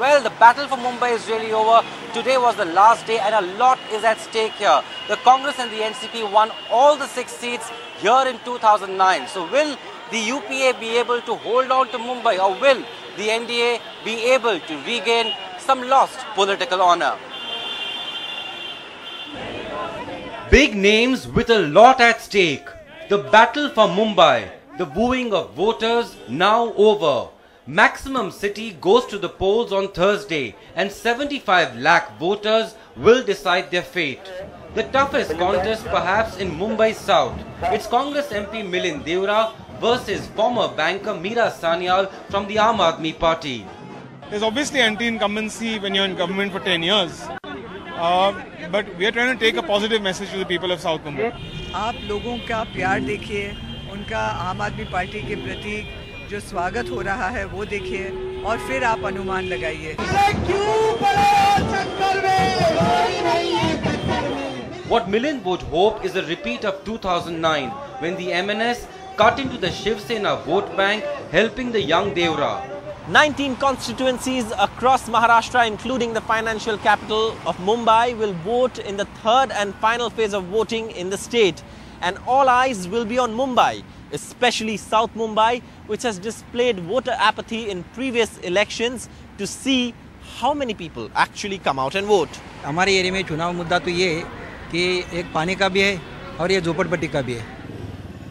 Well, the battle for Mumbai is really over. Today was the last day and a lot is at stake here. The Congress and the NCP won all the 6 seats here in 2009. So will the UPA be able to hold on to Mumbai, or will the NDA be able to regain some lost political honor? Big names with a lot at stake. The battle for Mumbai, the wooing of voters now over. Maximum City goes to the polls on Thursday and 75 lakh voters will decide their fate. The toughest contest perhaps in Mumbai South. It's Congress MP Milind Deora versus former banker Meera Sanyal from the Aam Aadmi Party. There's obviously anti-incumbency when you're in government for 10 years. But we are trying to take a positive message to the people of South Mumbai. आप लोगों का प्यार देखिए, उनका आम आदमी party के प्रति जो स्वागत हो रहा है वो देखिए और फिर आप अनुमान लगाइए. What Milind would hope is a repeat of 2009 when the MNS cut into the Shiv Sena vote bank, helping the young Deora. 19 constituencies across Maharashtra, including the financial capital of Mumbai, will vote in the third and final phase of voting in the state. And all eyes will be on Mumbai, especially South Mumbai, which has displayed voter apathy in previous elections, to see how many people actually come out and vote. हमारे area में चुनाव मुद्दा तो ये है कि एक पानी का भी है और ये झोपड़पट्टी का भी है.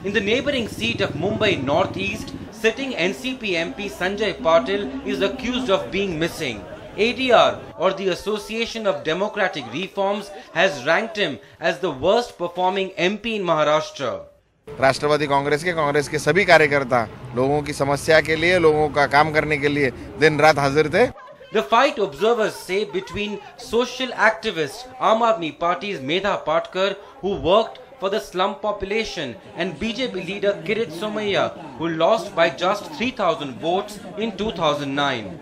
In the neighbouring seat of Mumbai Northeast, sitting NCP MP Sanjay Patil is accused of being missing. ADR, or the Association of Democratic Reforms, has ranked him as the worst performing MP in Maharashtra. राष्ट्रवादी कांग्रेस के सभी कार्यकर्ता लोगों की समस्या के लिए, लोगों का काम करने के लिए दिन रात हाजिर थे. The fight, observers say, between social activist Aam Aadmi Party's Medha Patkar, who worked for the slum population, and BJP leader Kirit Somaiya, who lost by just 3,000 votes in 2009.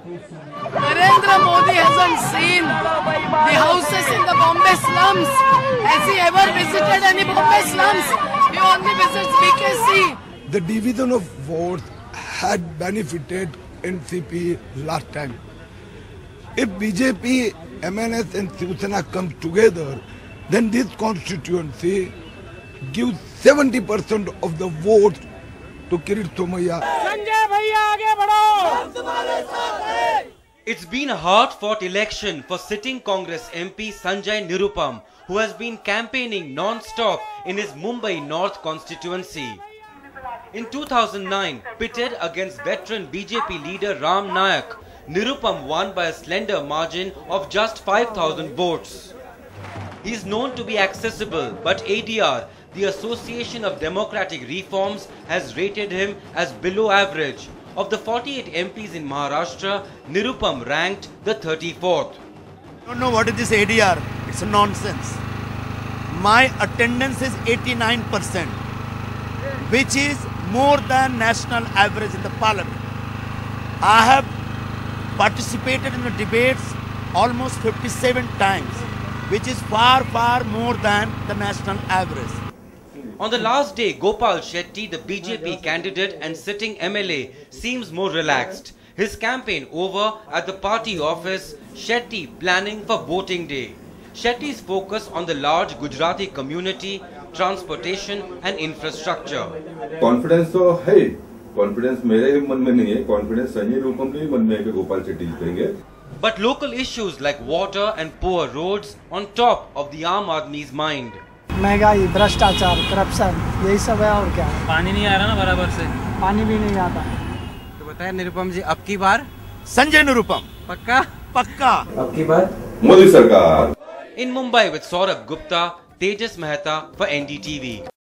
Narendra Modi hasn't seen the houses in the Bombay slums. Has he ever visited any Bombay slums? He only visits BKC. The division of votes had benefited NCP last time. If BJP, MNS and Shiv Sena come together, then this constituency gives 70% of the votes to Kirit Somaiya. It's been a hard-fought election for sitting Congress MP Sanjay Nirupam, who has been campaigning non-stop in his Mumbai North constituency. In 2009, pitted against veteran BJP leader Ram Nayak, Nirupam won by a slender margin of just 5,000 votes. He is known to be accessible, but ADR, the Association of Democratic Reforms, has rated him as below average. Of the 48 MPs in Maharashtra, Nirupam ranked the 34th. I don't know what is this ADR. It's a nonsense. My attendance is 89%, which is more than national average in the parliament. I have participated in the debates almost 57 times, which is far more than the national average. On the last day, Gopal Shetty, the BJP candidate and sitting MLA, seems more relaxed. His campaign over at the party office, Shetty planning for voting day. Shetty's focus on the large Gujarati community, transportation and infrastructure. Confidence तो है, confidence मेरे मन में नहीं है, confidence Sanjay Nirupam के मन में है कि गोपाल शेट्टी जीतेंगे. But local issues like water and poor roads on top of the Aam Aadmi's mind. महंगाई, भ्रष्टाचार, करप्शन, यही सब है और क्या है. पानी नहीं आ रहा ना बराबर से. पानी भी नहीं आता. तो बताएं निरुपम जी, अब की बार संजय निरुपम. पक्का? पक्का. अब की बार मोदी सरकार. In Mumbai with Saurabh Gupta, Tejas Mehta for NDTV.